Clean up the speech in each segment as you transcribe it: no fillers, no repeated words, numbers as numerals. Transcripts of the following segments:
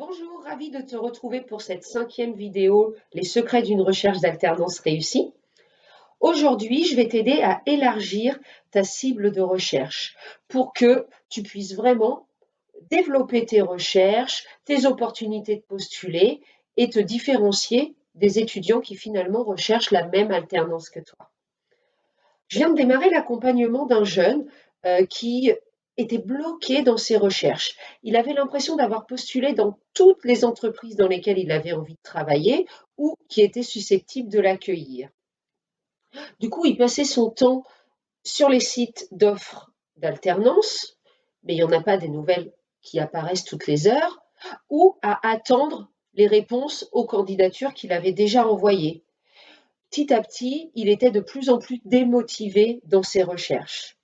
Bonjour, ravi de te retrouver pour cette 5e vidéo, les secrets d'une recherche d'alternance réussie. Aujourd'hui, je vais t'aider à élargir ta cible de recherche pour que tu puisses vraiment développer tes recherches, tes opportunités de postuler et te différencier des étudiants qui finalement recherchent la même alternance que toi. Je viens de démarrer l'accompagnement d'un jeune qui était bloqué dans ses recherches. Il avait l'impression d'avoir postulé dans toutes les entreprises dans lesquelles il avait envie de travailler ou qui étaient susceptibles de l'accueillir. Du coup, il passait son temps sur les sites d'offres d'alternance, mais il n'y en a pas des nouvelles qui apparaissent toutes les heures, ou à attendre les réponses aux candidatures qu'il avait déjà envoyées. Petit à petit, il était de plus en plus démotivé dans ses recherches.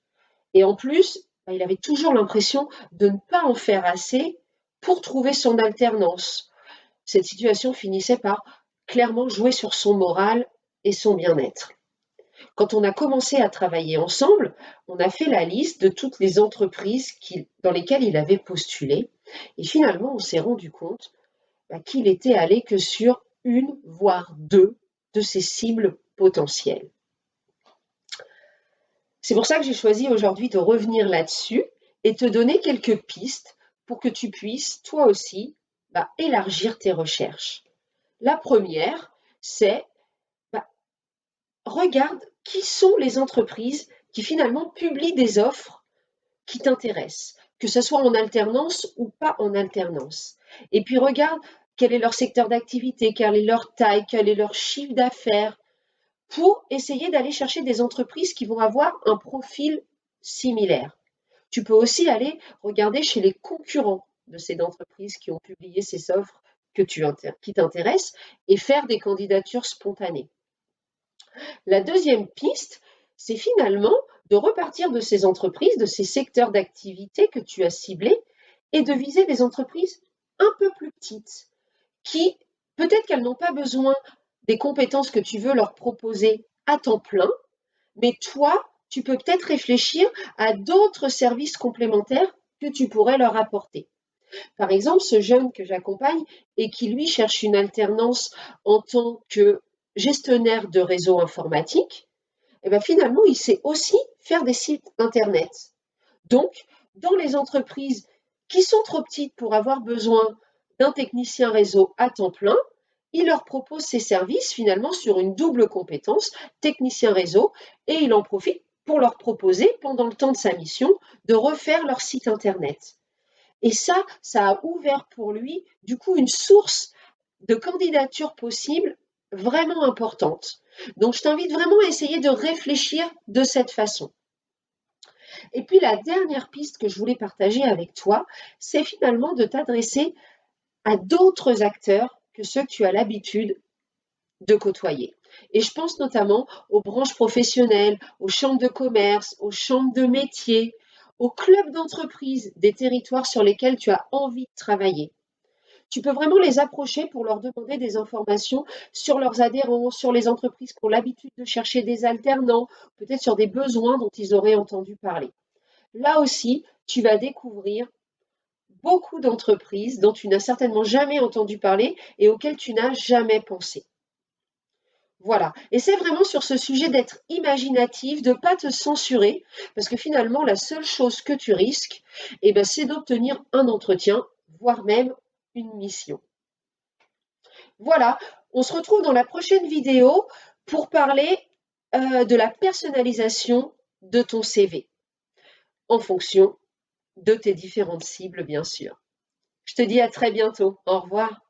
Et en plus, il avait toujours l'impression de ne pas en faire assez pour trouver son alternance. Cette situation finissait par clairement jouer sur son moral et son bien-être. Quand on a commencé à travailler ensemble, on a fait la liste de toutes les entreprises dans lesquelles il avait postulé. Et finalement, on s'est rendu compte qu'il était allé que sur une, voire deux de ses cibles potentielles. C'est pour ça que j'ai choisi aujourd'hui de revenir là-dessus et te donner quelques pistes pour que tu puisses, toi aussi, élargir tes recherches. La première, c'est regarde qui sont les entreprises qui finalement publient des offres qui t'intéressent, que ce soit en alternance ou pas en alternance. Et puis regarde quel est leur secteur d'activité, quelle est leur taille, quel est leur chiffre d'affaires, pour essayer d'aller chercher des entreprises qui vont avoir un profil similaire. Tu peux aussi aller regarder chez les concurrents de ces entreprises qui ont publié ces offres qui t'intéressent et faire des candidatures spontanées. La deuxième piste, c'est finalement de repartir de ces entreprises, de ces secteurs d'activité que tu as ciblés et de viser des entreprises un peu plus petites qui, peut-être qu'elles n'ont pas besoin des compétences que tu veux leur proposer à temps plein, mais toi, tu peux peut-être réfléchir à d'autres services complémentaires que tu pourrais leur apporter. Par exemple, ce jeune que j'accompagne et qui, lui, cherche une alternance en tant que gestionnaire de réseau informatique, finalement, il sait aussi faire des sites Internet. Donc, dans les entreprises qui sont trop petites pour avoir besoin d'un technicien réseau à temps plein, il leur propose ses services finalement sur une double compétence, technicien réseau, et il en profite pour leur proposer, pendant le temps de sa mission, de refaire leur site Internet. Et ça a ouvert pour lui, du coup, une source de candidatures possibles vraiment importante. Donc, je t'invite vraiment à essayer de réfléchir de cette façon. Et puis, la dernière piste que je voulais partager avec toi, c'est finalement de t'adresser à d'autres acteurs que ceux que tu as l'habitude de côtoyer. Et je pense notamment aux branches professionnelles, aux chambres de commerce, aux chambres de métiers, aux clubs d'entreprise des territoires sur lesquels tu as envie de travailler. Tu peux vraiment les approcher pour leur demander des informations sur leurs adhérents, sur les entreprises qui ont l'habitude de chercher des alternants, peut-être sur des besoins dont ils auraient entendu parler. Là aussi, tu vas découvrir beaucoup d'entreprises dont tu n'as certainement jamais entendu parler et auxquelles tu n'as jamais pensé. Voilà. Et c'est vraiment sur ce sujet d'être imaginatif, de ne pas te censurer, parce que finalement, la seule chose que tu risques, c'est d'obtenir un entretien, voire même une mission. Voilà, on se retrouve dans la prochaine vidéo pour parler de la personnalisation de ton CV, en fonction de tes différentes cibles, bien sûr. Je te dis à très bientôt. Au revoir.